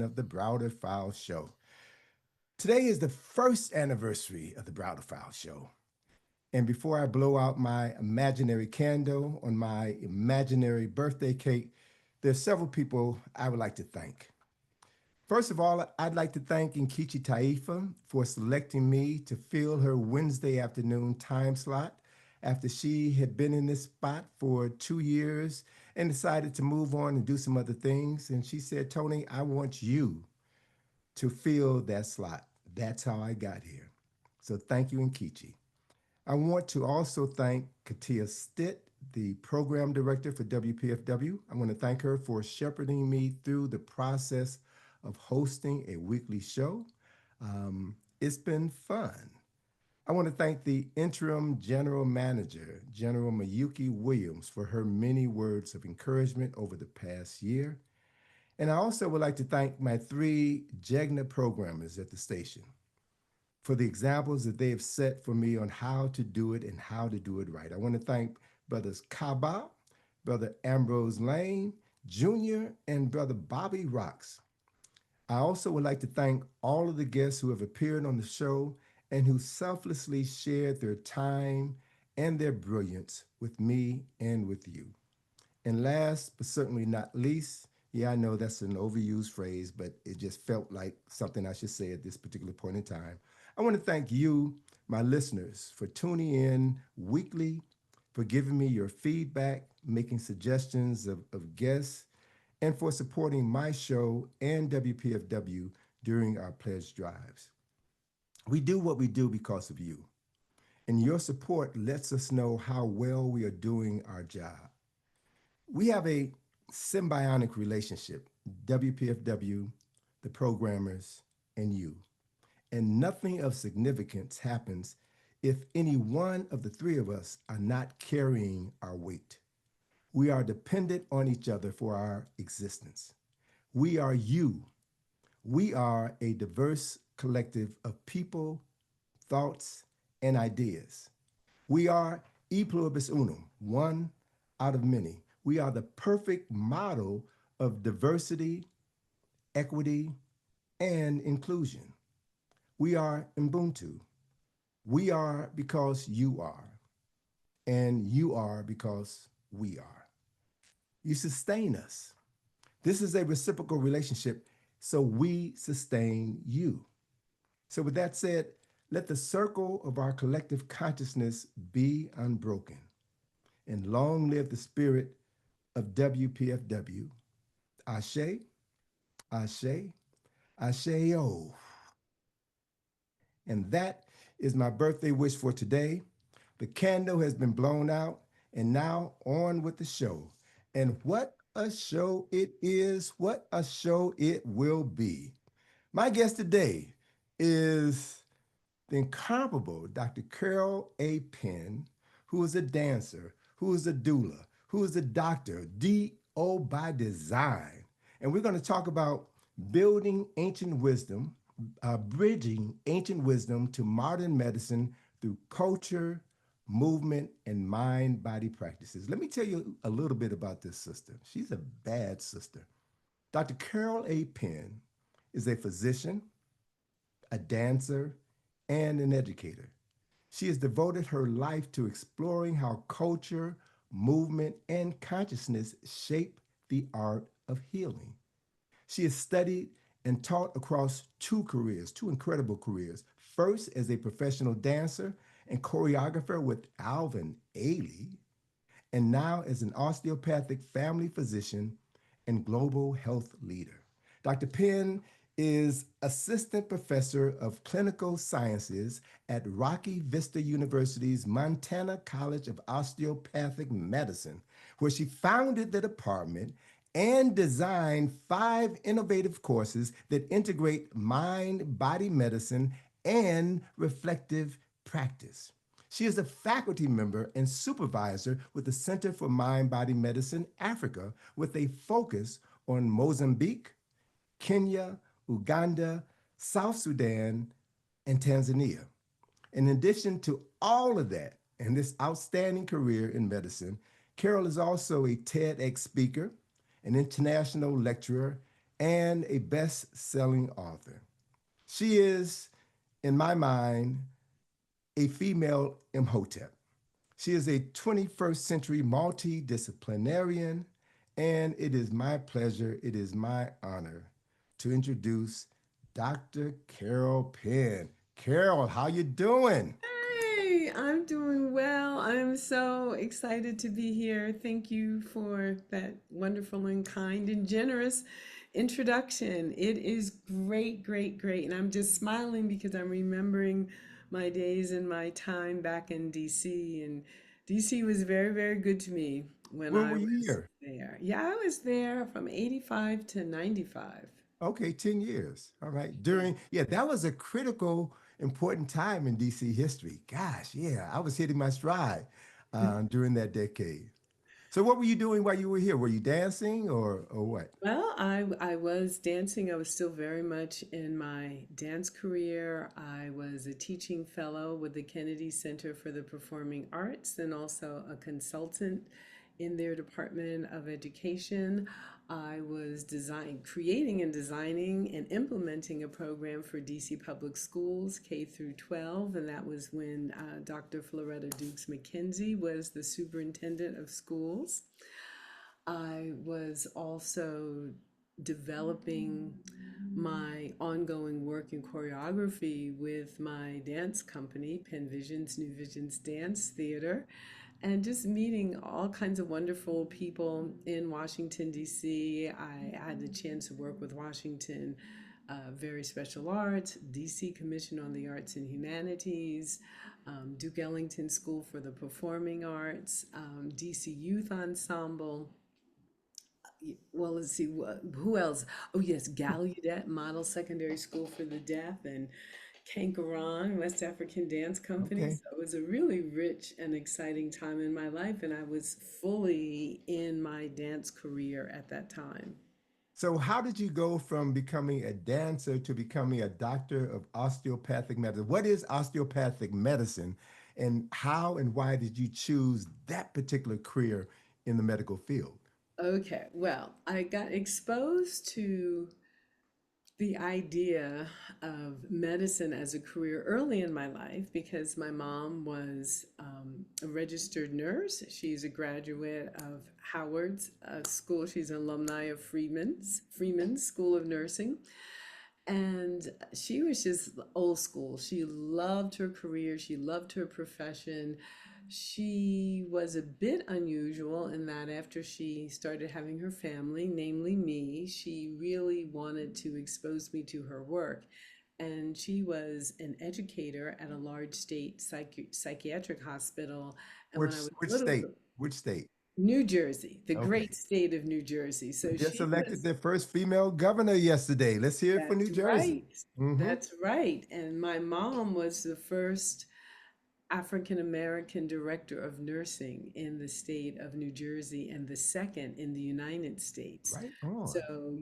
of the Browder File Show. Today is the first anniversary of the Browder File Show. And before I blow out my imaginary candle on my imaginary birthday cake, there's several people I would like to thank. First of all, I'd like to thank Nkechi Taifa for selecting me to fill her Wednesday afternoon time slot after she had been in this spot for 2 years and decided to move on and do some other things. And she said, Tony, I want you to fill that slot. That's how I got here. So thank you, Nkechi. I want to also thank Katia Stitt, the program director for WPFW. I want to thank her for shepherding me through the process of hosting a weekly show. It's been fun. I want to thank the interim general manager, General Mayuki Williams, for her many words of encouragement over the past year. And I also would like to thank my three JEGNA programmers at the station for the examples that they have set for me on how to do it and how to do it right. I want to thank Brothers Kaba, Brother Ambrose Lane Jr., and Brother Bobby Rocks. I also would like to thank all of the guests who have appeared on the show and who selflessly shared their time and their brilliance with me and with you. And last but certainly not least, yeah, I know that's an overused phrase, but it just felt like something I should say at this particular point in time. I want to thank you, my listeners, for tuning in weekly, for giving me your feedback, making suggestions of guests, and for supporting my show and WPFW during our pledge drives. We do what we do because of you, and your support lets us know how well we are doing our job. We have a symbiotic relationship, WPFW, the programmers, and you. And nothing of significance happens if any one of the three of us are not carrying our weight. We are dependent on each other for our existence. We are you. We are a diverse collective of people, thoughts, and ideas. We are e pluribus unum, one out of many. We are the perfect model of diversity, equity, and inclusion. We are Ubuntu. We are because you are, and you are because we are. You sustain us. This is a reciprocal relationship, so we sustain you. So with that said, let the circle of our collective consciousness be unbroken, and long live the spirit of WPFW. Ashe, Ashe, Ashe-o. And that is my birthday wish for today. The candle has been blown out, and now on with the show. And what a show it is, what a show it will be. My guest today is the incomparable Dr. Carol A. Penn, who is a dancer, who is a doula, who is a doctor, D.O. by design. And we're going to talk about building ancient wisdom, bridging ancient wisdom to modern medicine through culture, movement, and mind-body practices. Let me tell you a little bit about this sister. She's a bad sister. Dr. Carol A. Penn is a physician, a dancer, and an educator. She has devoted her life to exploring how culture, movement, and consciousness shape the art of healing. She has studied and taught across two incredible careers. First, as a professional dancer and choreographer with Alvin Ailey, and now as an osteopathic family physician and global health leader. Dr. Penn is assistant professor of clinical sciences at Rocky Vista University's Montana College of Osteopathic Medicine, where she founded the department and designed 5 innovative courses that integrate mind-body medicine and reflective practice. She is a faculty member and supervisor with the Center for Mind-Body Medicine Africa, with a focus on Mozambique, Kenya, Uganda, South Sudan, and Tanzania. In addition to all of that and this outstanding career in medicine, Carol is also a TEDx speaker, an international lecturer, and a best-selling author. She is, in my mind, a female Imhotep. She is a 21st century multidisciplinarian, and it is my pleasure, it is my honor to introduce Dr. Carol Penn. Carol, how you doing? Hey, I'm doing well. I'm so excited to be here. Thank you for that wonderful and kind and generous introduction. It is great, great, great. And I'm just smiling because I'm remembering my days and my time back in DC. And DC was very, very good to me when When I were you was here? there. Yeah, I was there from 85 to 95. Okay, 10 years. All right. Yeah. Yeah, that was a critical, important time in DC history. Gosh, yeah, I was hitting my stride during that decade. So, what were you doing while you were here? Were you dancing or what? Well, I was dancing. I was still very much in my dance career. I was a teaching fellow with the Kennedy Center for the Performing Arts and also a consultant in their Department of Education. I was creating and designing and implementing a program for DC Public Schools K through 12, and that was when Dr. Floretta Dukes McKenzie was the superintendent of schools. I was also developing my ongoing work in choreography with my dance company, Penn New Visions Dance Theater, and just meeting all kinds of wonderful people in Washington, D.C. I had the chance to work with Washington Very Special Arts, D.C. Commission on the Arts and Humanities, Duke Ellington School for the Performing Arts, D.C. Youth Ensemble. Well, let's see, who else? Oh, yes, Gallaudet Model Secondary School for the Deaf and Kankaron West African Dance Company. Okay. So it was a really rich and exciting time in my life, and I was fully in my dance career at that time. So, how did you go from becoming a dancer to becoming a doctor of osteopathic medicine? What is osteopathic medicine, and how and why did you choose that particular career in the medical field? Okay, well, I got exposed to the idea of medicine as a career early in my life because my mom was a registered nurse. She's a graduate of Howard's school. She's an alumni of Freeman's School of Nursing. And she was just old school. She loved her career, she loved her profession. She was a bit unusual in that after she started having her family, namely me, she really wanted to expose me to her work. And she was an educator at a large state psychiatric hospital. And when I was Which little, state? Which state? New Jersey, the Okay. great state of New Jersey. We So just she elected was. their first female governor yesterday. Let's hear it for New That's Jersey. right. Hmm. That's right. And my mom was the first African American director of nursing in the state of New Jersey and the second in the United States. Right on. So,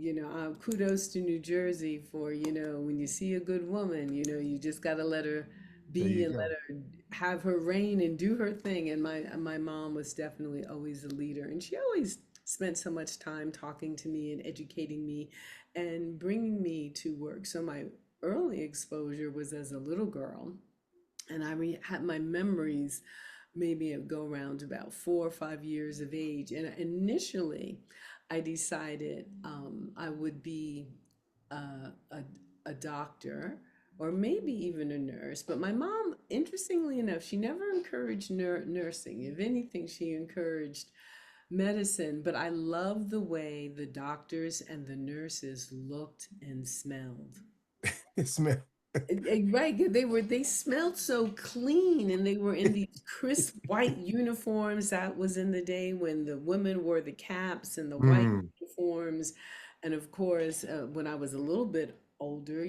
kudos to New Jersey for, when you see a good woman, you just got to let her There be you and let go. her have her reign and do her thing. And my mom was definitely always a leader. And she always spent so much time talking to me and educating me and bringing me to work. So my early exposure was as a little girl, and had my memories maybe go around about 4 or 5 years of age. And initially, I decided I would be a, a doctor or maybe even a nurse. But my mom, interestingly enough, she never encouraged nursing. If anything, she encouraged medicine. But I love the way the doctors and the nurses looked and smelled. It smell. Right, they smelled so clean and they were in these crisp white uniforms. That was in the day when the women wore the caps and the white Mm. uniforms. And of course, when I was a little bit older,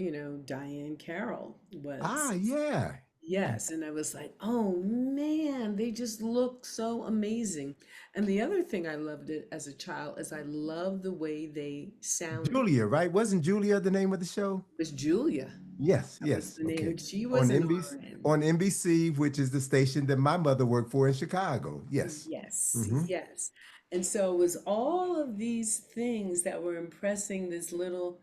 Diane Carroll Ah, was. yeah. Yes, and I was like, oh man, they just look so amazing. And the other thing I loved it as a child is I loved the way they sounded. Julia, right? Wasn't Julia the name of the show? It was Julia. Yes, That was yes. the name. Okay. And she was On an NBC, RN. on NBC, which is the station that my mother worked for in Chicago. Yes. Yes, Hmm. yes. And so it was all of these things that were impressing this little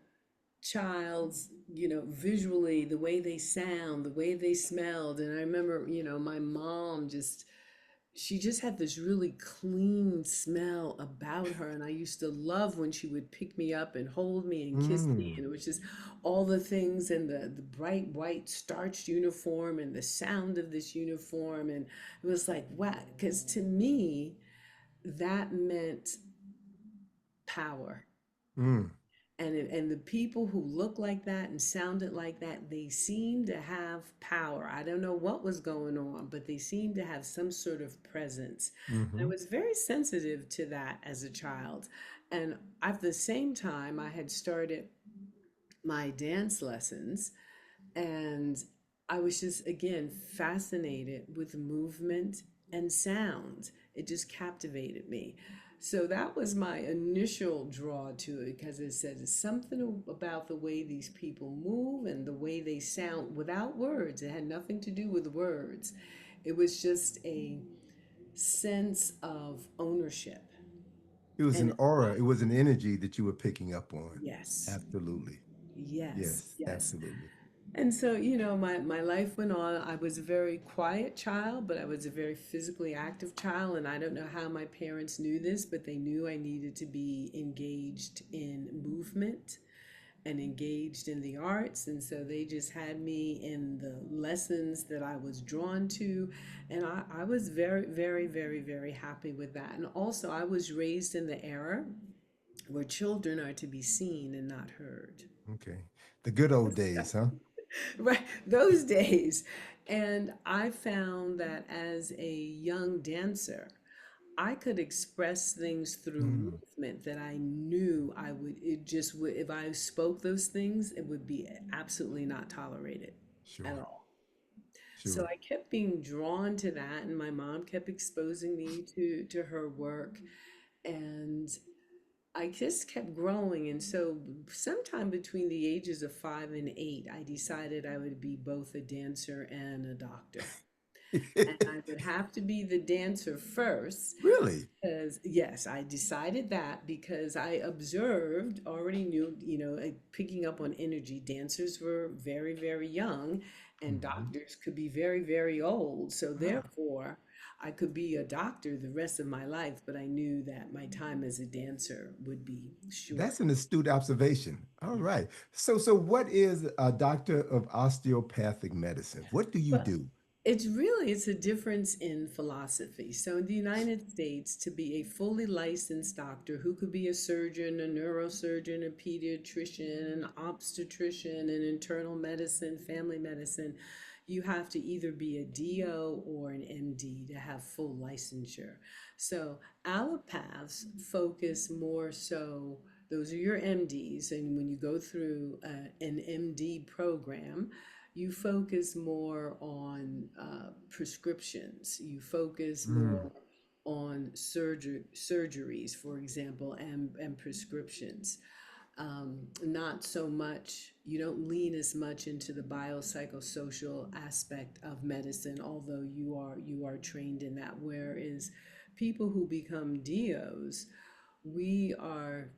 child's, visually, the way they sound, the way they smelled. And I remember, my mom just, she just had this really clean smell about her. And I used to love when she would pick me up and hold me and kiss me. Mm, And it was just all the things, and the bright white starched uniform and the sound of this uniform. And it was like, wow, because to me, that meant power. mm, And the people who look like that and sounded like that, they seemed to have power. I don't know what was going on, but they seemed to have some sort of presence. I hmm. was very sensitive to that as a child. And at the same time, I had started my dance lessons, and I was just, again, fascinated with movement and sound. It just captivated me. So that was my initial draw to it, because it said it's something about the way these people move and the way they sound without words. It had nothing to do with words. It was just a sense of ownership. It was an And aura. It was an energy that you were picking up on. yes, Absolutely. yes, Yes, yes. absolutely. And so, my life went on. I was a very quiet child, but I was a very physically active child. And I don't know how my parents knew this, but they knew I needed to be engaged in movement and engaged in the arts. And so they just had me in the lessons that I was drawn to. And I was very, very, very, very happy with that. And also, I was raised in the era where children are to be seen and not heard. Okay. The good old days, huh? Right, those days. And I found that as a young dancer, I could express things through Mm, movement that I knew I would, it just would, if I spoke those things, it would be absolutely not tolerated at sure, all. So sure. I kept being drawn to that, and my mom kept exposing me to her work. And I just kept growing. And so, sometime between the ages of 5 and 8, I decided I would be both a dancer and a doctor. And I would have to be the dancer first, Really? because, yes, I decided that because I observed, already knew, picking up on energy. Dancers were very, very young, and Hmm. doctors could be very, very old. So, Ah, therefore, I could be a doctor the rest of my life, but I knew that my time as a dancer would be short. that's an astute observation. All right. So what is a doctor of osteopathic medicine? What do you But do? it's a difference in philosophy. So in the United States, to be a fully licensed doctor who could be a surgeon, a neurosurgeon, a pediatrician, an obstetrician, an internal medicine, family medicine, you have to either be a DO or an MD to have full licensure. So allopaths focus more so, those are your MDs, and when you go through an MD program, you focus more on prescriptions. You focus Mm, more on surgeries, for example, and prescriptions. Not so much, you don't lean as much into the biopsychosocial aspect of medicine, although you are trained in that. Whereas people who become DOs, we are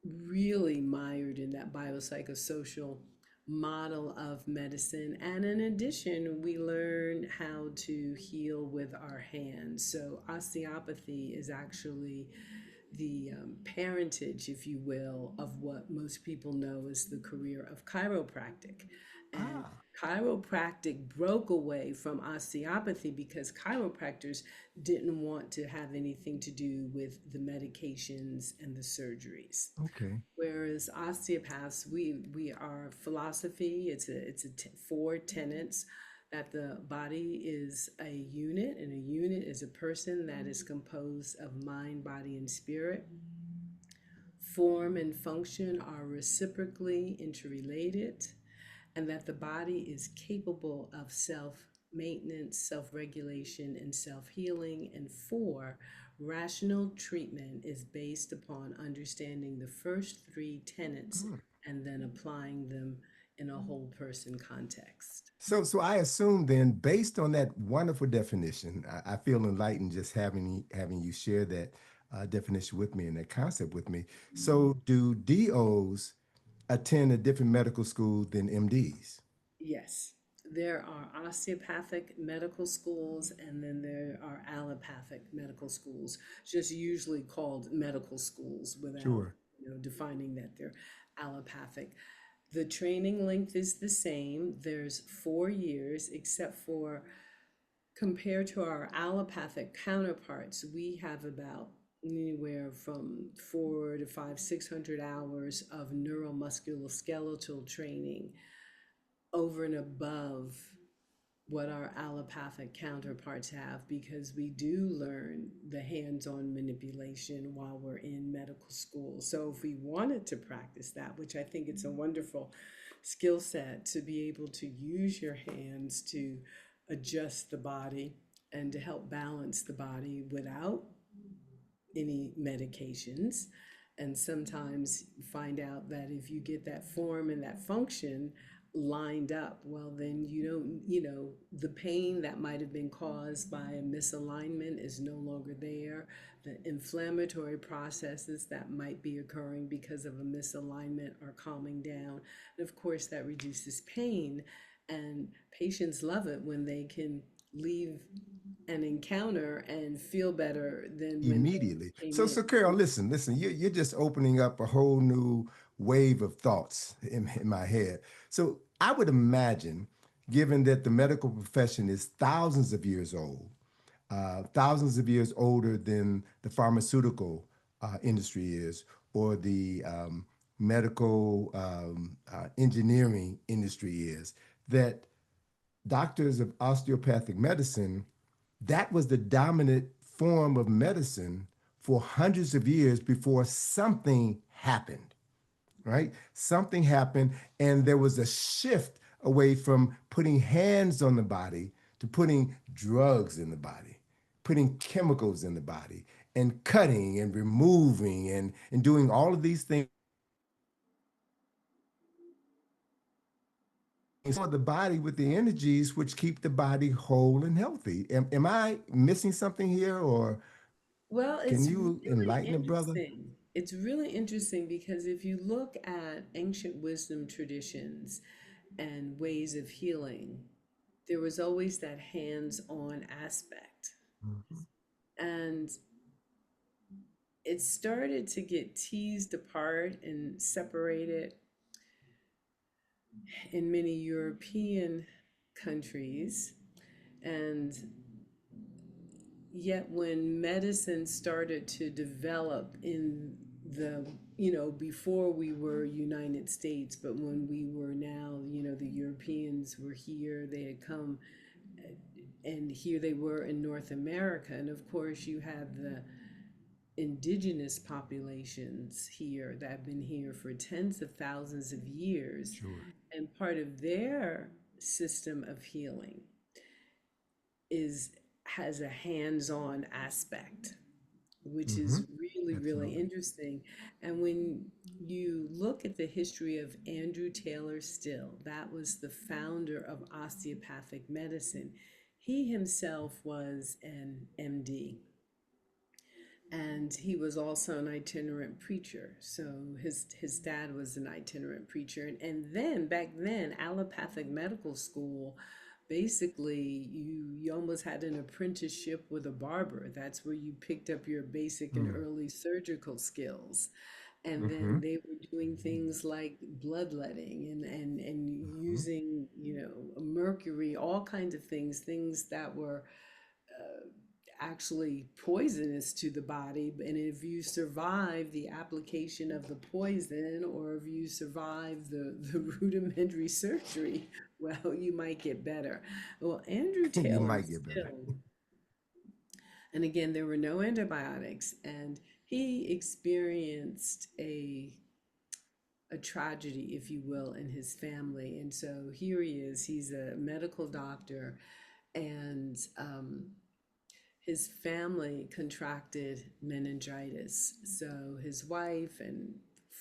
really mired in that biopsychosocial model of medicine. And in addition, we learn how to heal with our hands. So, osteopathy is actually the parentage, if you will, of what most people know as the career of chiropractic. And ah, chiropractic broke away from osteopathy because chiropractors didn't want to have anything to do with the medications and the surgeries. okay. Whereas osteopaths, we are philosophy. It's four tenets, that the body is a unit, and a unit is a person that is composed of mind, body, and spirit. Form and function are reciprocally interrelated, and that the body is capable of self maintenance, self regulation, and self healing. And four, rational treatment is based upon understanding the first three tenets Mm. and then applying them in a whole person context. So I assume then, based on that wonderful definition, I feel enlightened just having you share that. definition with me and that concept with me. So, do DOs attend a different medical school than MDs? Yes, there are osteopathic medical schools and then there are allopathic medical schools, just usually called medical schools without, Sure. defining that they're allopathic. The training length is the same. There's 4 years, except for compared to our allopathic counterparts, we have about anywhere from 4 to 5, 600 hours of neuromusculoskeletal training over and above what our allopathic counterparts have because we do learn the hands-on manipulation while we're in medical school. So if we wanted to practice that, which I think it's a wonderful skill set to be able to use your hands to adjust the body and to help balance the body without any medications. And sometimes you find out that if you get that form and that function lined up, well, then you don't, the pain that might have been caused by a misalignment is no longer there. The inflammatory processes that might be occurring because of a misalignment are calming down. And of course, that reduces pain. And patients love it when they can leave an encounter and feel better than when Immediately. they came So in. Carol, listen, you're just opening up a whole new wave of thoughts in my head. So I would imagine, given that the medical profession is thousands of years old, thousands of years older than the pharmaceutical industry is, or the medical engineering industry is, that doctors of osteopathic medicine, that was the dominant form of medicine for hundreds of years before something happened, right? Something happened, and there was a shift away from putting hands on the body to putting drugs in the body, putting chemicals in the body, and cutting and removing and doing all of these things for the body with the energies which keep the body whole and healthy. Am I missing something here, or Well, can it's you really enlighten a brother? interesting. It's really interesting because if you look at ancient wisdom traditions and ways of healing, there was always that hands-on aspect. Mhm. And it started to get teased apart and separated in many European countries. And yet, when medicine started to develop in the, before we were United States, but when we were now, the Europeans were here, they had come, and here they were in North America. And of course, you have the indigenous populations here that have been here for tens of thousands of years. Sure. And part of their system of healing is has a hands-on aspect, which Hmm. is really, really Absolutely. interesting. And when you look at the history of Andrew Taylor Still, that was the founder of osteopathic medicine. He himself was an MD, and he was also an itinerant preacher. So his dad was an itinerant preacher, and then back then, allopathic medical school, basically you almost had an apprenticeship with a barber. That's where you picked up your basic and Mm. early surgical skills. And then Hmm. they were doing things like bloodletting and Hmm. using, mercury, all kinds of things that were actually poisonous to the body. And if you survive the application of the poison, or if you survive the rudimentary surgery, well, you might get better. Well, Andrew You Taylor might get better. Still, and again, there were no antibiotics, and he experienced a tragedy, if you will, in his family. And so here he is, he's a medical doctor, and his family contracted meningitis. So his wife and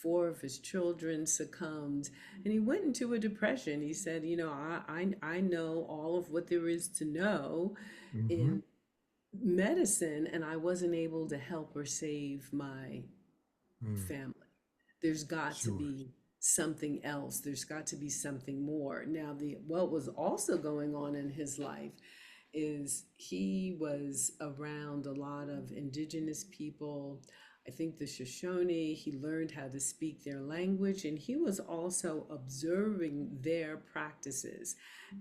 four of his children succumbed, and he went into a depression. He said, I know all of what there is to know Hmm. in medicine, and I wasn't able to help or save my Mm, family. There's got to sure. be something else. There's got to be something more. Now, the what was also going on in his life is he was around a lot of indigenous people. I think the Shoshone, he learned how to speak their language, and he was also observing their practices.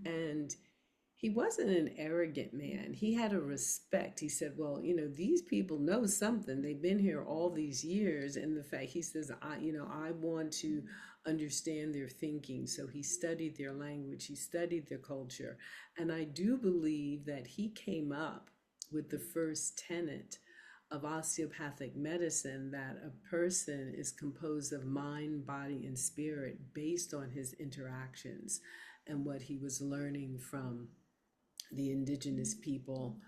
And he wasn't an arrogant man. He had a respect. He said, well, these people know something. They've been here all these years. And the fact he says, I want to understand their thinking. So he studied their language, he studied their culture. And I do believe that he came up with the first tenet of osteopathic medicine, that a person is composed of mind, body, and spirit based on his interactions and what he was learning from the indigenous people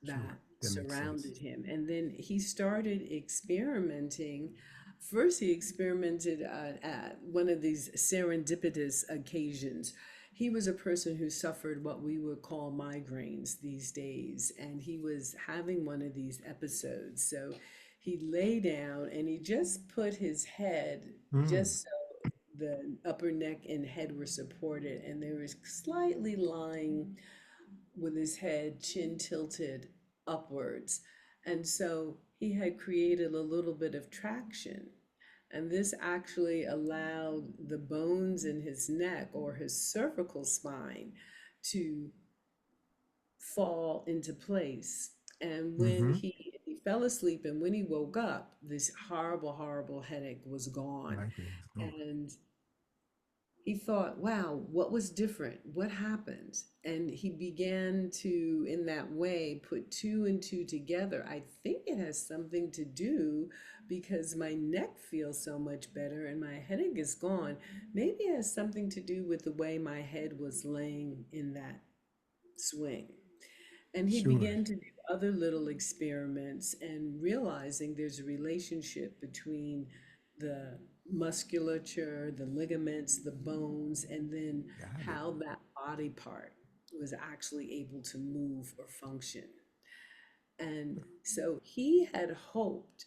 Sure. that That makes sense. surrounded him. And then he started experimenting. First, he experimented at one of these serendipitous occasions. He was a person who suffered what we would call migraines these days, and he was having one of these episodes. So he lay down and he just put his head Mm, just so the upper neck and head were supported, and there was slightly lying with his head chin tilted upwards. And so he had created a little bit of traction. And this actually allowed the bones in his neck or his cervical spine to fall into place. And when mm-hmm. he fell asleep and when he woke up, this horrible, horrible headache was gone. Migraine is gone. And he thought, wow, what was different? What happened? And he began to, in that way, put two and two together. I think it has something to do because my neck feels so much better and my headache is gone. Maybe it has something to do with the way my head was laying in that swing. And he Sure. began to do other little experiments and realizing there's a relationship between the musculature, the ligaments, the bones, and then Got it. how that body part was actually able to move or function. And so he had hoped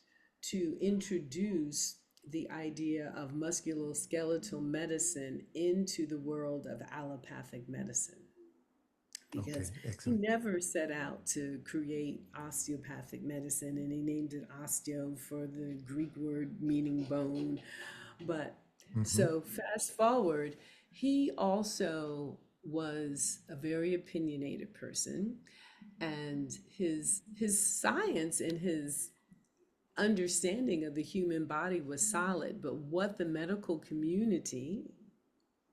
to introduce the idea of musculoskeletal medicine into the world of allopathic medicine Okay. because he Excellent. never set out to create osteopathic medicine, and he named it osteo for the Greek word meaning bone. But Mm-hmm. so fast forward, he also was a very opinionated person, and his science and his understanding of the human body was solid. But what the medical community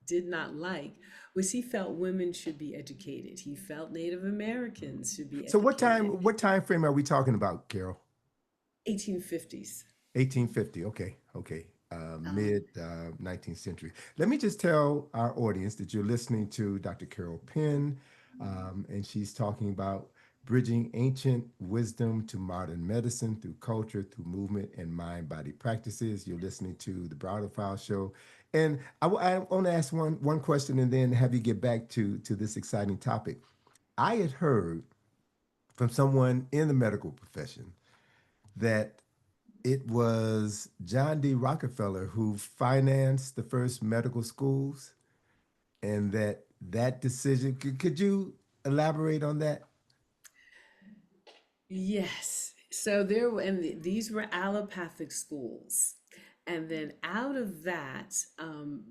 did not like was he felt women should be educated. He felt Native Americans should be So educated. what time frame are we talking about, Carol? 1850s. 1850. Okay. Okay. Um, Mid 19th century. Let me just tell our audience that you're listening to Dr. Carol Penn, and she's talking about bridging ancient wisdom to modern medicine through culture, through movement, and mind body practices. You're listening to the Browder File Show. And I want to ask one question and then have you get back to this exciting topic. I had heard from someone in the medical profession that it was John D. Rockefeller who financed the first medical schools, and that decision. Could you elaborate on that? Yes. So there were, and these were allopathic schools. And then out of that,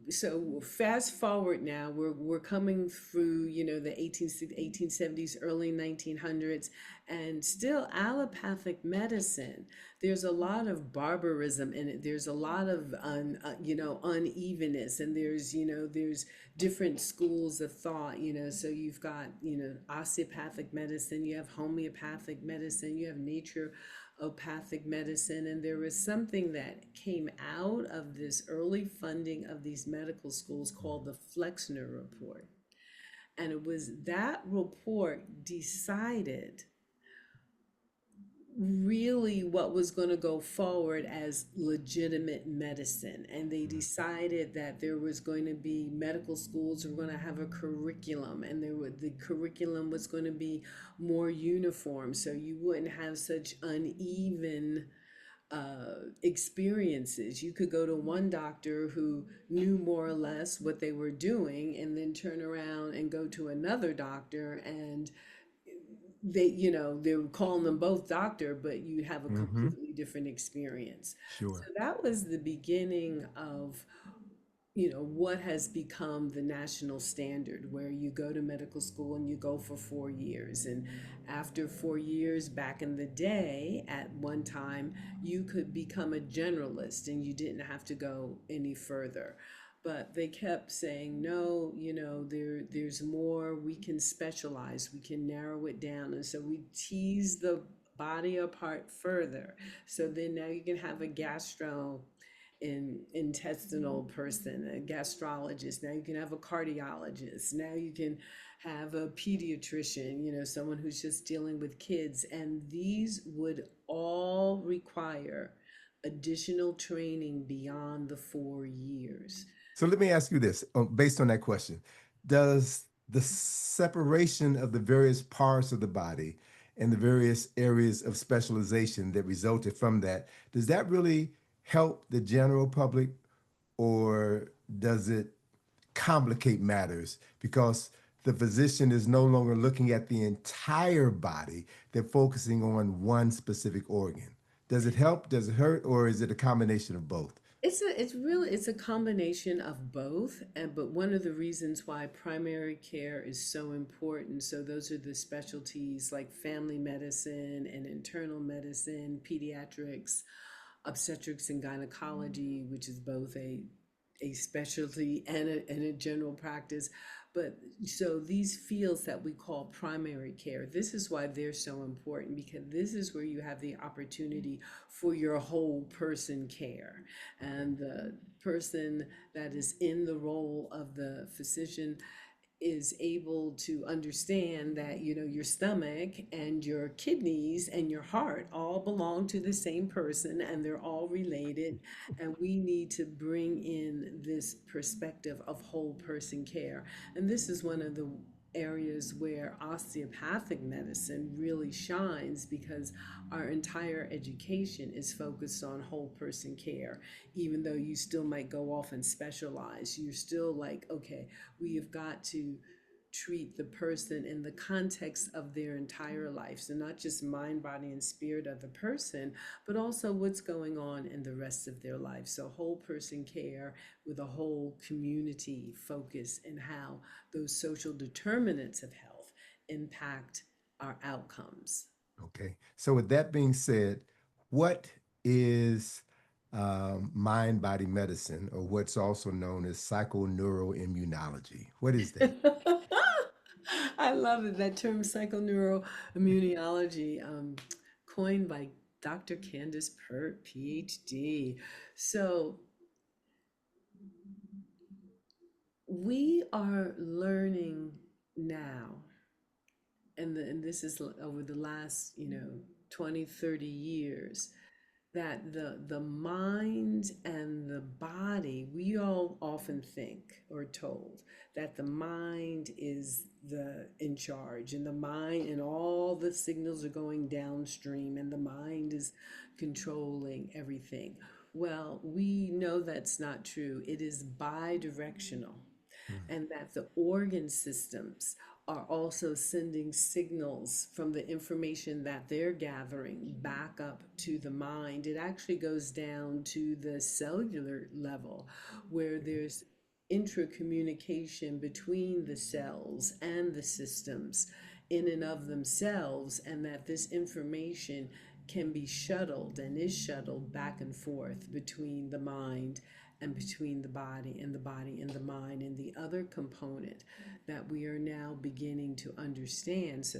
so fast forward now, we're coming through, the 1870s, early 1900s, and still allopathic medicine. There's a lot of barbarism in it. There's a lot of, unevenness, and there's different schools of thought, so you've got, osteopathic medicine, you have homeopathic medicine, you have naturopathic medicine, and there was something that came out of this early funding of these medical schools called the Flexner Report. And it was that report decided really what was going to go forward as legitimate medicine. And they decided that there was going to be medical schools were going to have a curriculum, and the curriculum was going to be more uniform, so you wouldn't have such uneven experiences. You could go to one doctor who knew more or less what they were doing, and then turn around and go to another doctor, and they were calling them both doctor, but you have a Hmm. completely different experience. So Sure. that was the beginning of what has become the national standard, where you go to medical school and you go for 4 years. And after 4 years, back in the day, at one time, you could become a generalist and you didn't have to go any further. But they kept saying, no, there's more, we can specialize, we can narrow it down. And so we tease the body apart further. So then now you can have a intestinal person, a gastrologist. Now you can have a cardiologist. Now you can have a pediatrician, someone who's just dealing with kids. And these would all require additional training beyond the 4 years. So let me ask you this, based on that question. Does the separation of the various parts of the body and the various areas of specialization that resulted from that, does that really help the general public, or does it complicate matters because the physician is no longer looking at the entire body, they're focusing on one specific organ? Does it help? Does it hurt? Or is it a combination of both? It's a combination of both, and but one of the reasons why primary care is so important. So those are the specialties like family medicine and internal medicine, pediatrics, obstetrics and gynecology, which is both a specialty and a general practice. But so these fields that we call primary care, this is why they're so important, because this is where you have the opportunity for your whole person care. And the person that is in the role of the physician is able to understand that your stomach and your kidneys and your heart all belong to the same person, and they're all related, and we need to bring in this perspective of whole person care. And this is one of the areas where osteopathic medicine really shines, because our entire education is focused on whole person care. Even though you still might go off and specialize, you're still like, okay, we have got to treat the person in the context of their entire life. So, not just mind, body, and spirit of the person, but also what's going on in the rest of their life. So, whole person care with a whole community focus, and how those social determinants of health impact our outcomes. Okay. So with that being said, what is mind body medicine, or what's also known as psychoneuroimmunology? What is that? I love it. That term psychoneuroimmunology, coined by Dr. Candace Pert, PhD. So we are learning now, and this is over the last 20, 30 years, that the mind and the body, we all often think or told that the mind is the in charge, and the mind and all the signals are going downstream, and the mind is controlling everything. Well, we know that's not true. It is bidirectional, Mm. and that the organ systems are also sending signals from the information that they're gathering back up to the mind. It actually goes down to the cellular level, where there's intracommunication between the cells and the systems in and of themselves, and that this information can be shuttled and is shuttled back and forth between the mind and between the body and the body and the mind. And the other component that we are now beginning to understand, so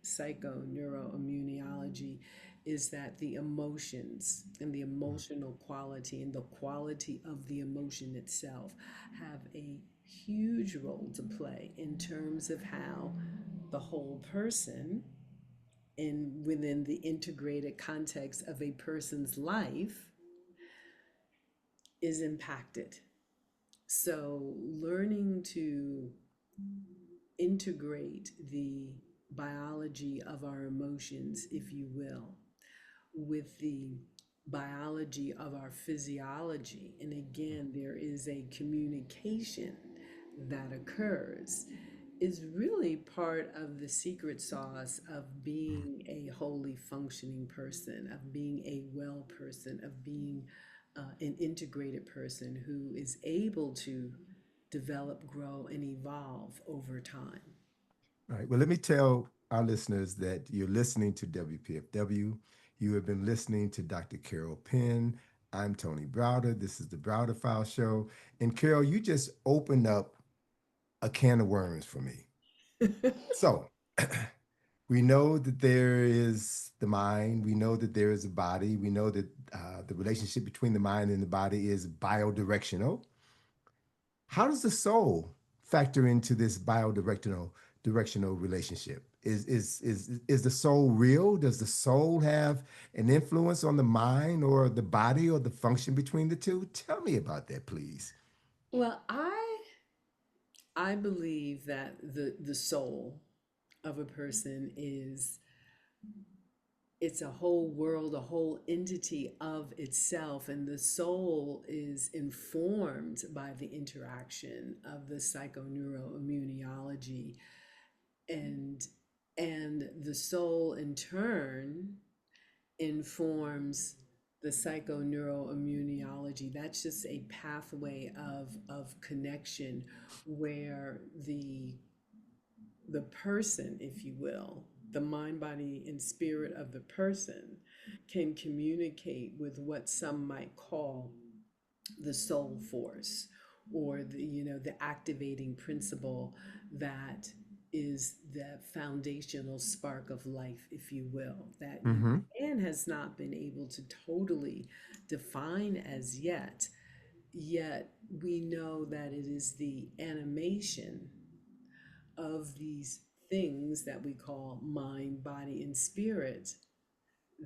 psychoneuroimmunology, is that the emotions and the emotional quality and the quality of the emotion itself have a huge role to play in terms of how the whole person within the integrated context of a person's life is impacted. So learning to integrate the biology of our emotions, if you will, with the biology of our physiology. And again, there is a communication that occurs, is really part of the secret sauce of being a wholly functioning person, of being a well person, of being an integrated person who is able to develop, grow, and evolve over time. All right. Well, let me tell our listeners that you're listening to WPFW. You have been listening to Dr. Carol Penn. I'm Tony Browder. This is the Browder File Show. And Carol, you just opened up a can of worms for me. So we know that there is the mind. We know that there is a body. We know that the relationship between the mind and the body is biodirectional. How does the soul factor into this directional relationship? Is the soul real? Does the soul have an influence on the mind or the body or the function between the two? Tell me about that, please. Well, I believe that the soul of a person is, it's a whole world, a whole entity of itself, and the soul is informed by the interaction of the psychoneuroimmunology, and the soul in turn informs the psychoneuroimmunology. That's just a pathway of connection where the person, if you will, the mind, body, and spirit of the person can communicate with what some might call the soul force, or the activating principle that is the foundational spark of life, if you will, that Mm-hmm. man has not been able to totally define as yet. Yet we know that it is the animation of these things that we call mind, body, and spirit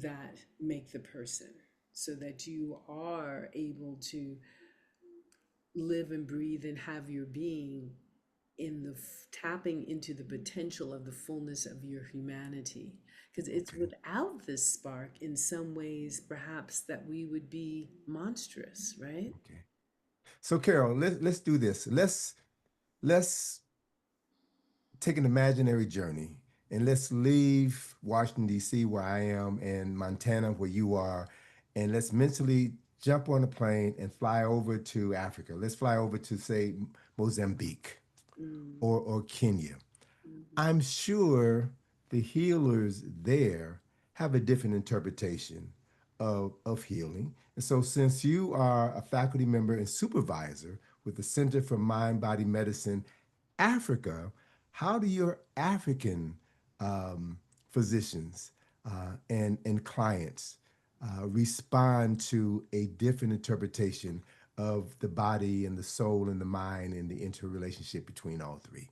that make the person, so that you are able to live and breathe and have your being in the tapping into the potential of the fullness of your humanity. Because it's Okay. without this spark, in some ways, perhaps, that we would be monstrous, right? Okay. So Carol, let's do this. Let's take an imaginary journey and let's leave Washington, D.C., where I am, and Montana, where you are, and let's mentally jump on a plane and fly over to Africa. Let's fly over to, say, Mozambique Mm, or Kenya. mhm, I'm sure the healers there have a different interpretation of healing. And so, since you are a faculty member and supervisor with the Center for Mind Body Medicine Africa, how do your African physicians and clients respond to a different interpretation of the body and the soul and the mind and the interrelationship between all three?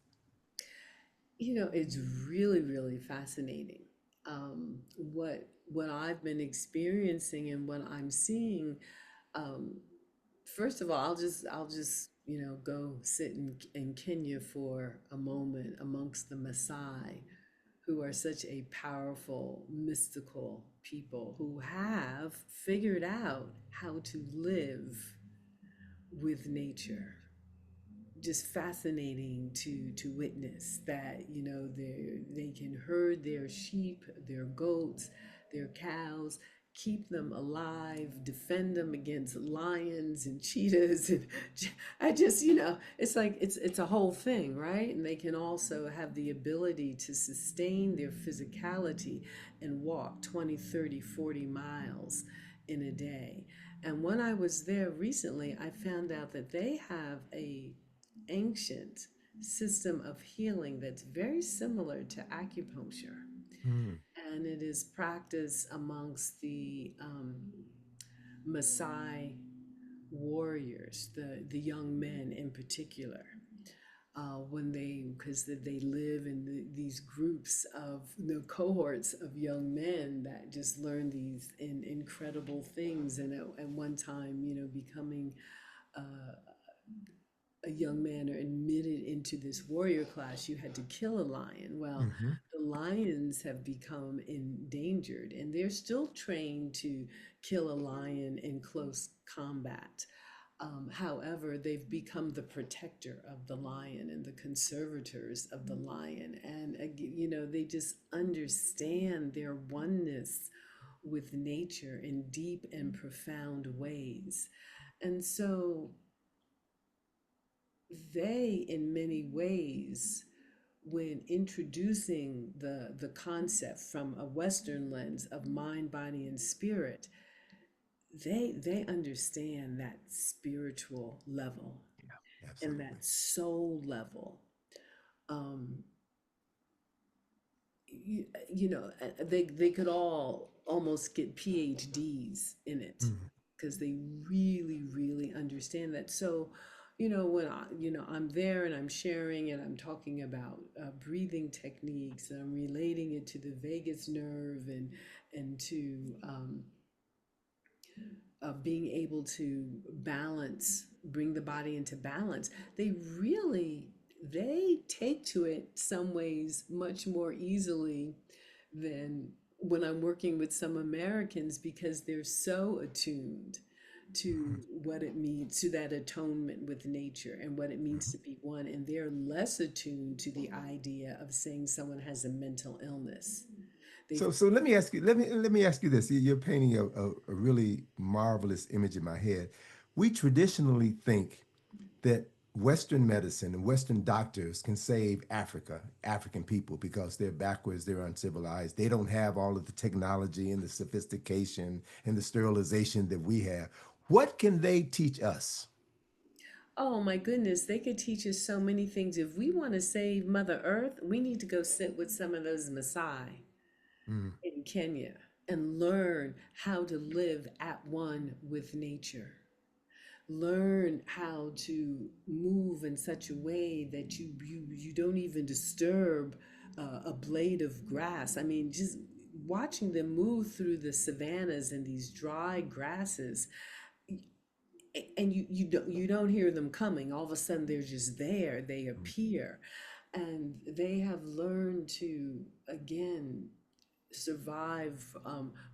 It's really, really fascinating. What I've been experiencing and what I'm seeing. Um, First of all, I'll just go sit in Kenya for a moment amongst the Maasai, who are such a powerful, mystical people who have figured out how to live with nature. Just fascinating to witness that, they can herd their sheep, their goats, their cows, keep them alive, defend them against lions and cheetahs, and I just, it's like it's a whole thing, right? And they can also have the ability to sustain their physicality and walk 20, 30, 40 miles in a day. And when I was there recently, I found out that they have a ancient system of healing that's very similar to acupuncture. Hmm. And it is practiced amongst the Maasai warriors, the young men in particular. when they live in these groups of cohorts of young men that just learn these incredible things, and at one time, becoming a young man or admitted into this warrior class, you had to kill a lion. Well, Hmm. the lions have become endangered, and they're still trained to kill a lion in close combat. However, they've become the protector of the lion and the conservators of the lion. And, they just understand their oneness with nature in deep and profound ways. And so they, in many ways, when introducing the concept from a Western lens of mind, body, and spirit, they understand that spiritual level Yeah, and absolutely. that soul level. Um, they could all almost get PhDs in it Mhm. because they really, really understand that. So, when I'm there and I'm sharing and I'm talking about breathing techniques, and I'm relating it to the vagus nerve and to being able to balance, bring the body into balance, they take to it some ways much more easily than when I'm working with some Americans, because they're so attuned to Mhm. what it means, to that atonement with nature and what it means Mhm. to be one. And they're less attuned to the idea of saying someone has a mental illness. They've, So let me ask you, let me ask you this. You're painting a really marvelous image in my head. We traditionally think that Western medicine and Western doctors can save African people because they're backwards, they're uncivilized, they don't have all of the technology and the sophistication and the sterilization that we have. What can they teach us? oh my goodness, they could teach us so many things. If we want to save Mother Earth, we need to go sit with some of those Maasai Mm, in Kenya and learn how to live at one with nature. Learn how to move in such a way that you don't even disturb a blade of grass. I mean, just watching them move through the savannas and these dry grasses, and you don't hear them coming. All of a sudden they're just there, they mm, appear, and they have learned to again survive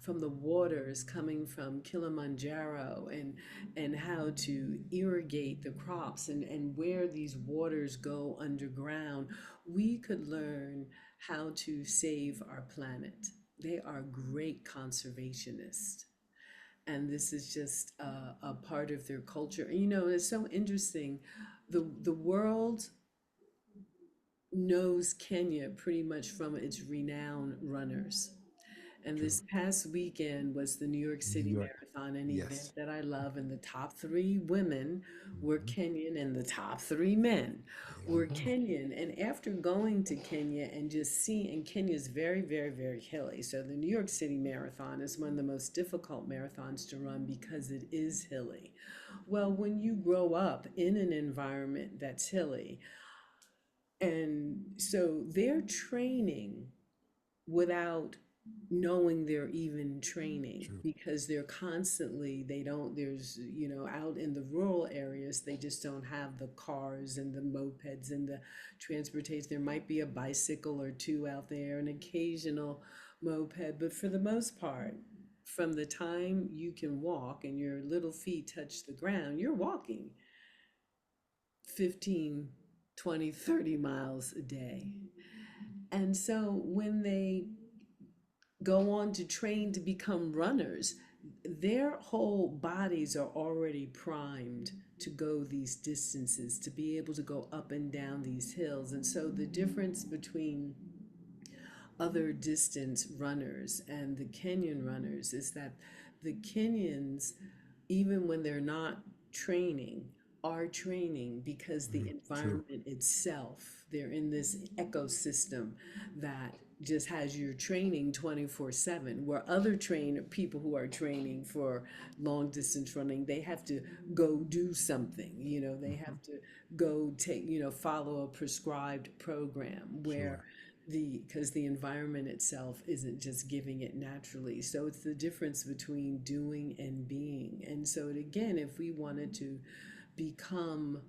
from the waters coming from Kilimanjaro, and how to irrigate the crops, and where these waters go underground. We could learn how to save our planet. They are great conservationists, and this is just a part of their culture. And it's so interesting. The world knows Kenya pretty much from its renowned runners. And true. this past weekend was the New York New City York. Marathon, an event Yes. that I love. And the top three women were Mhm. Kenyan, and the top three men There you were go. Kenyan. And after going to Kenya and just seeing, and Kenya is very, very, very hilly. So the New York City Marathon is one of the most difficult marathons to run because it is hilly. Well, when you grow up in an environment that's hilly, and so they're training without knowing they're even training, True. because they're constantly, they don't there's out in the rural areas, they just don't have the cars and the mopeds and the transportation. There might be a bicycle or two out there, an occasional moped, but for the most part, from the time you can walk and your little feet touch the ground, you're walking 15, 20, 30 miles a day. And so when they go on to train to become runners, their whole bodies are already primed to go these distances, to be able to go up and down these hills. And so the difference between other distance runners and the Kenyan runners is that the Kenyans, even when they're not training, are training because the True. environment itself, they're in this ecosystem that just has your training 24/7, where other people who are training for long distance running, they have to go do something, they Mhm. have to go take, follow a prescribed program, where Sure. because the environment itself isn't just giving it naturally. So it's the difference between doing and being. And so again, if we wanted to become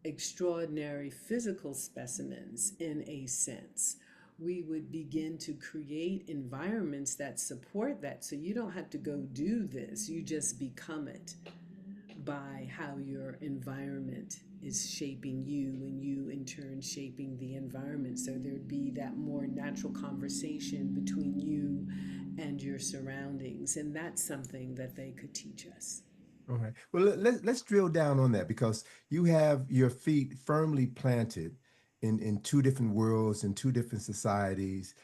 extraordinary physical specimens in a sense, we would begin to create environments that support that. So you don't have to go do this, you just become it by how your environment is shaping you, and you in turn shaping the environment. So there'd be that more natural conversation between you and your surroundings. And that's something that they could teach us. All right. Well, let's drill down on that because you have your feet firmly planted in two different worlds, in two different societies.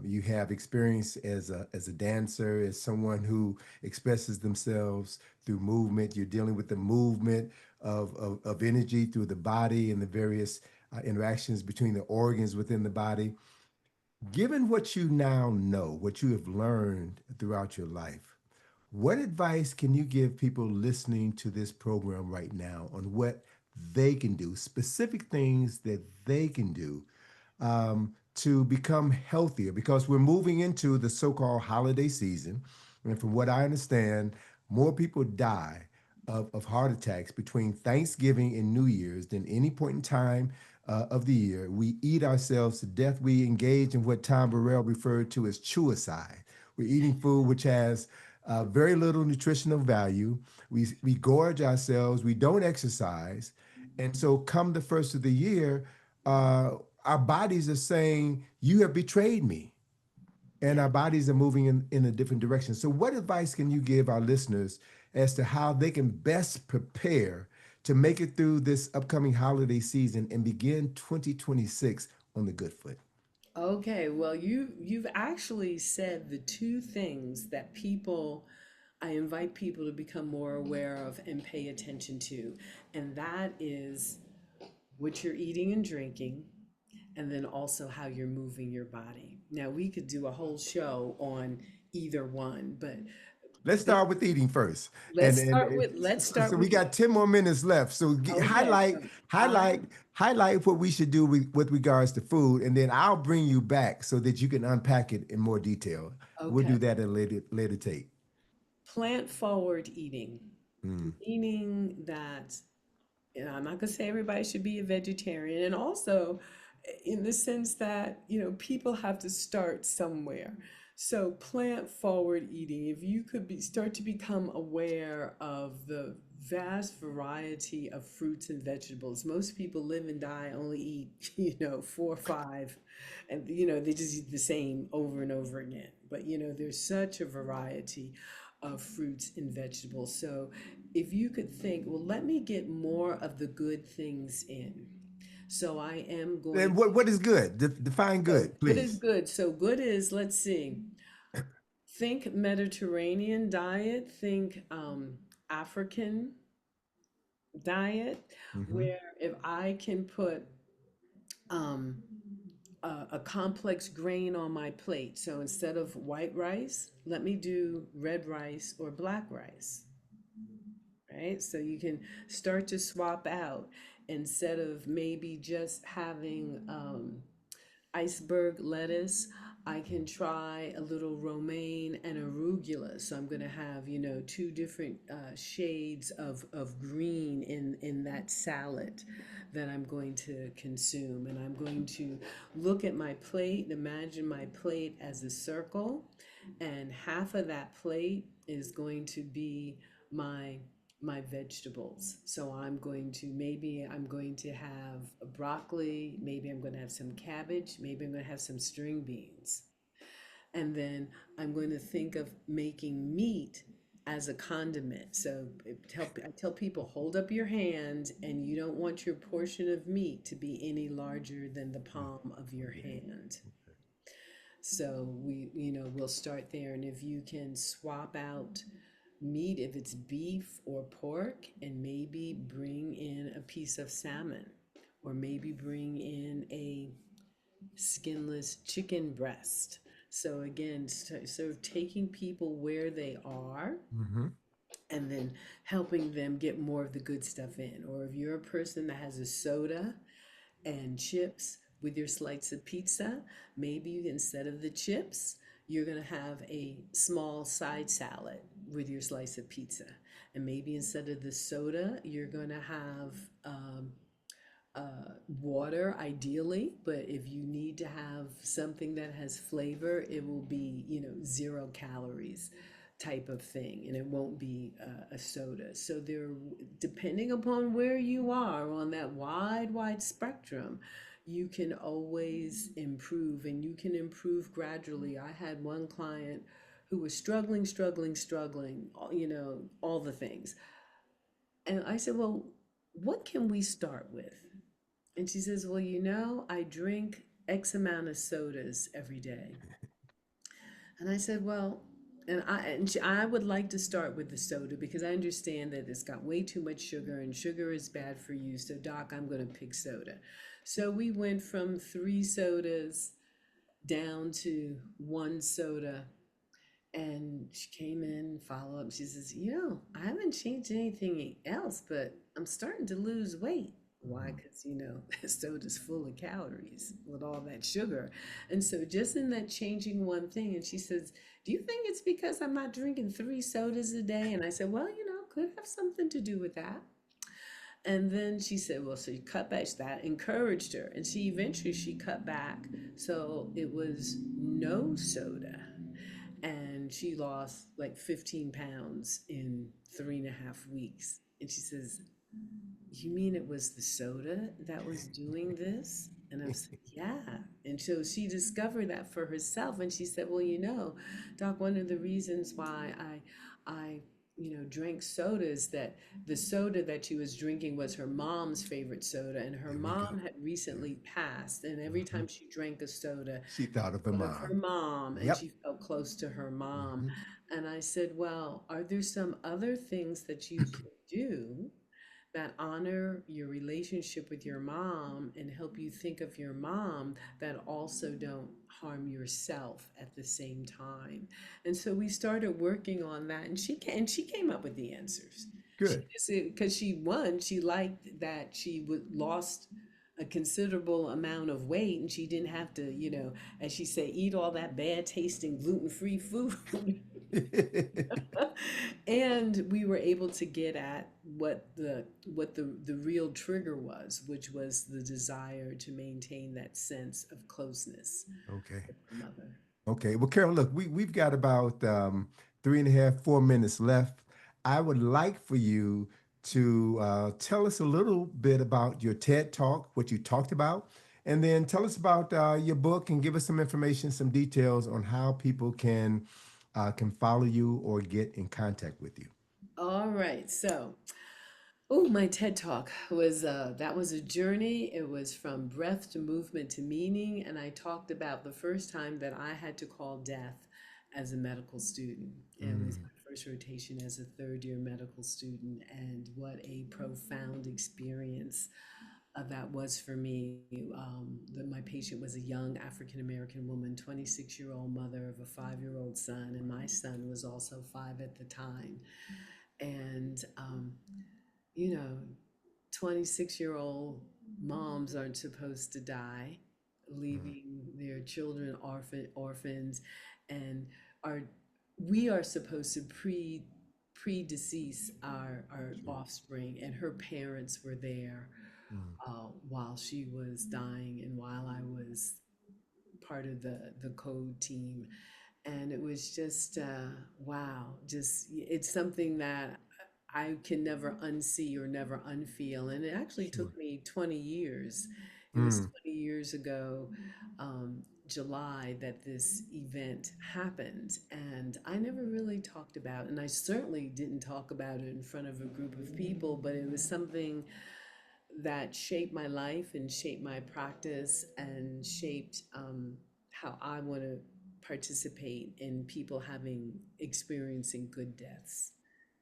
You have experience as a dancer, as someone who expresses themselves through movement. You're dealing with the movement of energy through the body and the various interactions between the organs within the body. Given what you now know, what you have learned throughout your life, what advice can you give people listening to this program right now on what they can do, specific things that they can do to become healthier? Because we're moving into the so called holiday season. And from what I understand, more people die of heart attacks between Thanksgiving and New Year's than any point in time of the year. We eat ourselves to death. We engage in what Tom Burrell referred to as chewicide. We're eating food which has very little nutritional value. We gorge ourselves. We don't exercise. And so, come the first of the year, uh, our bodies are saying, "You have betrayed me." And Yeah. our bodies are moving in a different direction. So, what advice can you give our listeners as to how they can best prepare to make it through this upcoming holiday season and begin 2026 on the good foot? Okay, well, you've actually said the two things that I invite people to become more aware of and pay attention to, and that is what you're eating and drinking, and then also how you're moving your body. Now, we could do a whole show on either one, but Let's ba- start with eating first, let's and start with let's so start we with got 10 more minutes left. So okay. So I highlight what we should do with regards to food, and then I'll bring you back so that you can unpack it in more detail. We'll okay, do that at a later tape. plant forward eating, Mm. meaning that, and I'm not going to say everybody should be a vegetarian, and also in the sense that, people have to start somewhere. So plant forward eating, if you could start to become aware of the vast variety of fruits and vegetables. Most people live and die only eat, four or five, and they just eat the same over and over again. But there's such a variety of fruits and vegetables. So if you could think, well, let me get more of the good things in. So I am And going what is good? Define so good, good is please. good. So good is, let's see, think Mediterranean diet, think African diet, Hmm. where if I can put um, a complex grain on my plate. So instead of white rice, let me do red rice or black rice, right? So you can start to swap out instead of maybe just having iceberg lettuce. I can try a little romaine and arugula. So I'm going to have, two different shades of green in that salad that I'm going to consume. And I'm going to look at my plate, imagine my plate as a circle, and half of that plate is going to be my my vegetables. So I'm going to have a broccoli, maybe I'm going to have some cabbage, maybe I'm going to have some string beans. And then I'm going to think of making meat as a condiment. So I tell people, hold up your hand, and you don't want your portion of meat to be any larger than the palm of your hand. So we'll start there. And if you can swap out meat, if it's beef or pork, and maybe bring in a piece of salmon, or maybe bring in a skinless chicken breast. So again, sort of taking people where they are Hmm. and then helping them get more of the good stuff in. Or if you're a person that has a soda and chips with your slice of pizza, maybe instead of the chips, you're going to have a small side salad with your slice of pizza. And maybe instead of the soda, you're going to have water ideally, but if you need to have something that has flavor, it will be, 0 calories type of thing, and it won't be a soda. So there, depending upon where you are on that wide spectrum, you can always improve, and you can improve gradually. I had one client who was struggling, all the things. And I said, well, what can we start with? And she says, well, I drink X amount of sodas every day. And I said, well, I would like to start with the soda because I understand that it's got way too much sugar and sugar is bad for you. So, doc, I'm going to pick soda. So we went from 3 sodas down to 1 soda. And she came in, follow up. She says, I haven't changed anything else, but I'm starting to lose weight. Why? Because, soda's full of calories with all that sugar. And so just in that changing one thing, and she says, do you think it's because I'm not drinking 3 sodas a day? And I said, well, could have something to do with that. And then she said, well, so you cut back. That encouraged her. And she cut back. So it was no soda, and she lost like 15 pounds in 3.5 weeks. And she says, you mean it was the soda that was doing this? And I was like, yeah. And so she discovered that for herself. And she said, well, doc, one of the reasons why I drank sodas, that the soda that she was drinking was her mom's favorite soda. And her There we go. mom had Yeah. recently passed. And every Hmm. time she drank a soda, She thought of the of her mom. mom, and Yep. she felt close to her mom. Hmm. And I said, well, are there some other things that you can do that honor your relationship with your mom and help you think of your mom, that also don't harm yourself at the same time? And so we started working on that, and she came up with the answers. She Good. just, because she liked that she would lost a considerable amount of weight, and she didn't have to, as she said, eat all that bad tasting gluten-free food. And we were able to get at what the real trigger was, which was the desire to maintain that sense of closeness Okay. with her mother. Okay. Well, Carol, look, we've got about 3.5, 4 minutes left. I would like for you to tell us a little bit about your TED Talk, what you talked about, and then tell us about your book and give us some information, some details on how people can follow you or get in contact with you. All right, so my TED Talk was that was a journey. It was from breath to movement to meaning, and I talked about the first time that I had to call death as a medical student. It was Mm, my first rotation as a third-year medical student, and what a profound experience that was for me. My patient was a young African American woman, 26-year-old mother of a 5-year-old son, and my son was also 5 at the time. And you know, 26-year-old moms aren't supposed to die, mm, leaving their children orphans, and are we are supposed to predecease our sure. offspring, and her parents were there Mm, while she was dying and while I was part of the code team. And it was just wow, just it's something that I can never unsee or never unfeel. And it actually sure. took me 20 years. It was Mm, 20 years ago, July, that this event happened. And I never really talked about it. And I certainly didn't talk about it in front of a group of people, but it was something that shaped my life and shaped my practice and shaped how I want to participate in people having experiencing good deaths.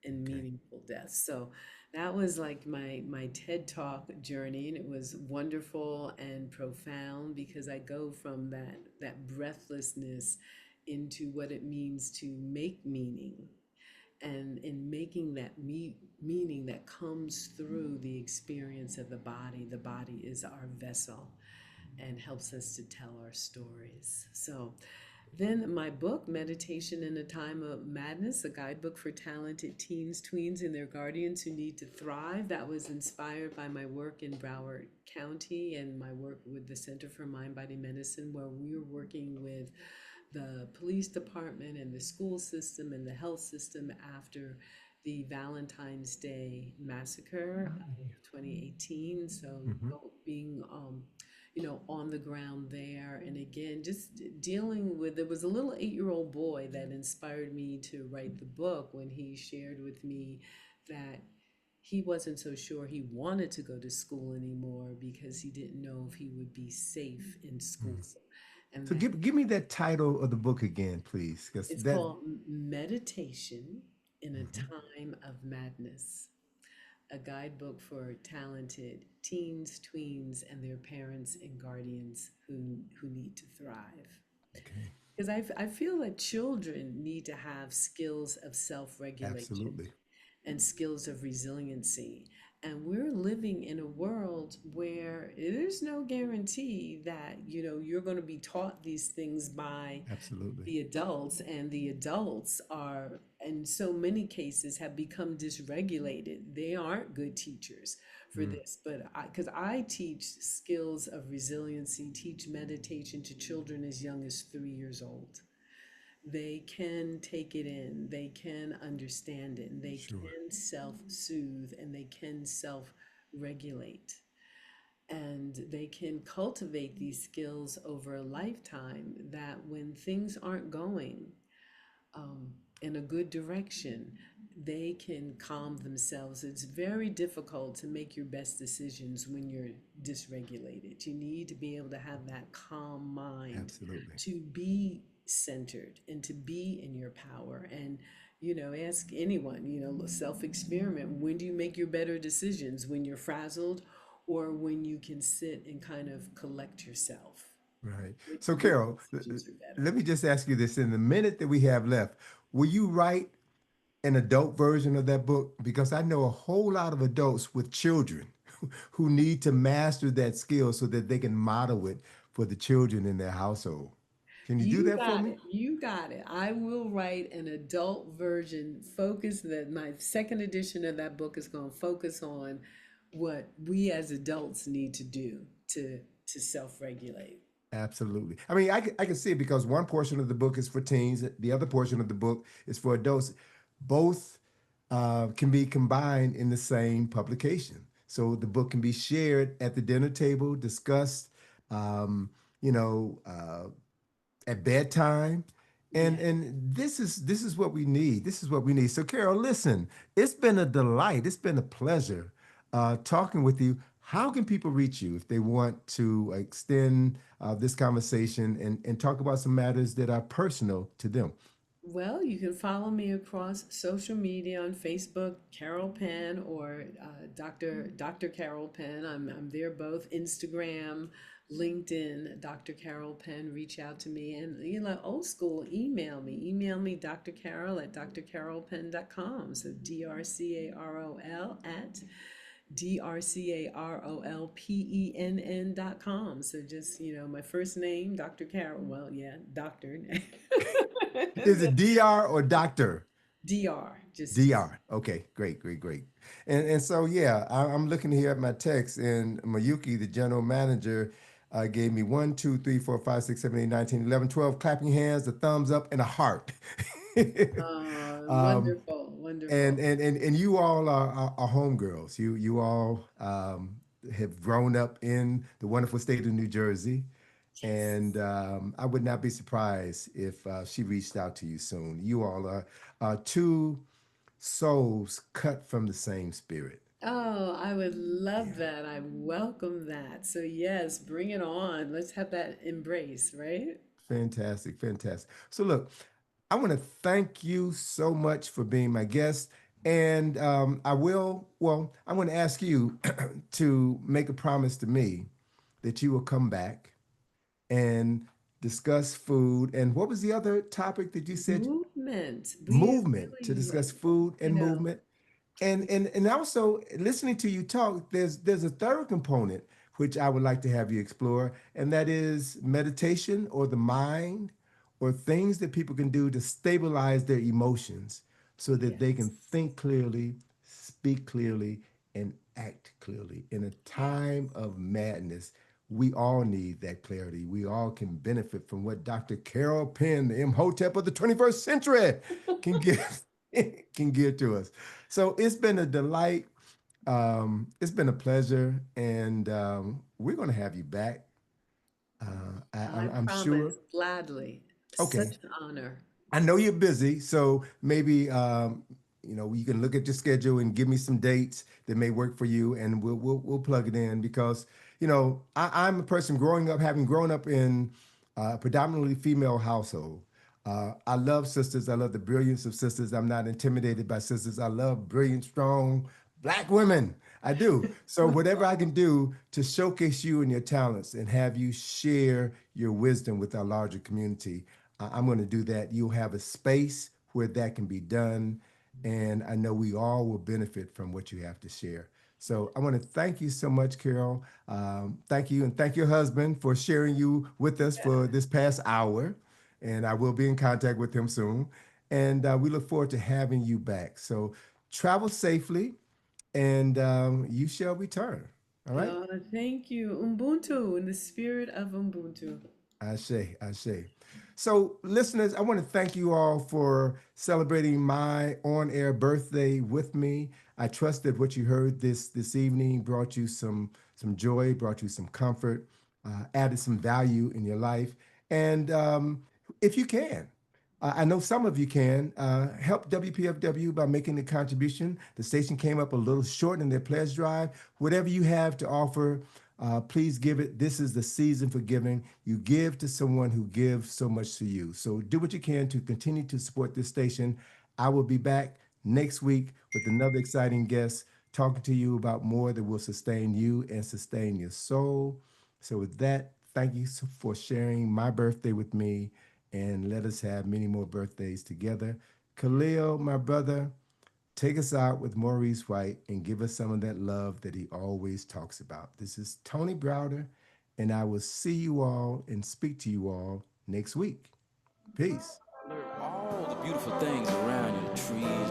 and Okay. meaningful death. So that was like my TED Talk journey, and it was wonderful and profound because I go from that breathlessness into what it means to make meaning, and in making that meaning that comes through the experience of the body is our vessel and helps us to tell our stories. So then my book, Meditation in a Time of Madness, a guidebook for talented teens, tweens, and their guardians who need to thrive, that was inspired by my work in Broward County and my work with the Center for Mind Body Medicine, where we were working with the police department and the school system and the health system after the Valentine's Day massacre of 2018. So Mm-hmm. being, on the ground there. And again, just dealing with, there was a little 8-year-old boy that inspired me to write the book when he shared with me that he wasn't so sure he wanted to go to school anymore because he didn't know if he would be safe in school. And So that give me that title of the book again, please, because it's that. called Meditation in a Mhm. Time of Madness, a guidebook for talented teens, tweens, and their parents and guardians who need to thrive. Okay. Because I feel that children need to have skills of self regulation Absolutely. and skills of resiliency. And we're living in a world where there's no guarantee that, you're going to be taught these things by Absolutely. the adults, and the adults are, in so many cases, have become dysregulated. They aren't good teachers for Mm. this, but because I teach skills of resiliency, teach meditation to children as young as 3 years old. They can take it in, they can understand it, and they Sure. can self-soothe, and they can self-regulate, and they can cultivate these skills over a lifetime, that when things aren't going um, in a good direction, they can calm themselves. It's very difficult to make your best decisions when you're dysregulated. You need to be able to have that calm mind Absolutely. to be centered and to be in your power. And ask anyone, self experiment. When do you make your better decisions? When you're frazzled, or when you can sit and kind of collect yourself? Right. So, Which Carol, decisions are better? let me just ask you this in the minute that we have left. Will you write an adult version of that book? Because I know a whole lot of adults with children who need to master that skill so that they can model it for the children in their household. Can you do You that for got me? it. You got it. I will write an adult version. Focus that my second edition of that book is going to focus on what we as adults need to do to self-regulate. Absolutely. I mean, I can see it because one portion of the book is for teens, the other portion of the book is for adults. Both can be combined in the same publication. So the book can be shared at the dinner table, discussed, um, you know, at bedtime. Yeah. And this is what we need. This is what we need. So, Carol, listen, it's been a delight. It's been a pleasure talking with you. How can people reach you if they want to extend this conversation and talk about some matters that are personal to them? Well, you can follow me across social media on Facebook, Carol Penn, or Dr. Carol Penn. I'm there both. Instagram, LinkedIn, Dr. Carol Penn. Reach out to me, and old school, email me. Email me Dr. Carol at drcarolpenn.com. So DRCAROL at DRCAROLPENN.com. So just, my first name, Dr. Carol. Well, yeah, doctor. Is it DR or Doctor? DR, just DR. Okay, great, great, great. And so yeah, I'm looking here at my text, and Mayuki, the general manager, gave me 1, 2, 3, 4, 5, 6, 7, 8, 9, 10, 11, 12 clapping hands, a thumbs up, and a heart. um, wonderful, and, wonderful. and and and you all are homegirls. You all have grown up in the wonderful state of New Jersey, and Yes. I would not be surprised if she reached out to you soon. You all are two souls cut from the same spirit. Oh, I would love Yeah, that. I welcome that. So yes, bring it on. Let's have that embrace, right? fantastic, fantastic. So look, I want to thank you so much for being my guest. And I'm going to ask you to make a promise to me that you will come back and discuss food. And what was the other topic that you said? Movement. We Movement, to really, discuss food you and know, movement. And also listening to you talk, there's a third component which I would like to have you explore, and that is meditation or the mind or things that people can do to stabilize their emotions so that they can yes, think clearly, speak clearly, and act clearly. In a time yes. of madness, we all need that clarity. We all can benefit from what Dr. Carol Penn, the Imhotep of the 21st century, can give can give to us. So it's been a delight. It's been a pleasure, and we're going to have you back. I I'm sure. promise, gladly. Okay, Such an honor. I know you're busy, so maybe you can look at your schedule and give me some dates that may work for you, and we'll plug it in because I'm a person growing up, having grown up in a predominantly female household. I love sisters. I love the brilliance of sisters. I'm not intimidated by sisters. I love brilliant, strong Black women. I do. So whatever I can do to showcase you and your talents and have you share your wisdom with our larger community, I'm going to do that. You'll have a space where that can be done. And I know we all will benefit from what you have to share. So I want to thank you so much, Carol. Thank you. And thank your husband for sharing you with us for this past hour. And I will be in contact with him soon. And we look forward to having you back. So travel safely and you shall return. All right. Thank you. Ubuntu, in the spirit of Ubuntu. I say. So, listeners, I want to thank you all for celebrating my on-air birthday with me. I trust that what you heard this evening brought you some joy, brought you some comfort, added some value in your life. And if you can, I know some of you can help WPFW by making a contribution. The station came up a little short in their pledge drive. Whatever you have to offer, please give it. This is the season for giving. You give to someone who gives so much to you. So do what you can to continue to support this station. I will be back next week with another exciting guest talking to you about more that will sustain you and sustain your soul. So, with that, thank you for sharing my birthday with me, and let us have many more birthdays together. Khalil, my brother, take us out with Maurice White and give us some of that love that he always talks about. This is Tony Browder, and I will see you all and speak to you all next week. Peace. All the beautiful things around you, the trees,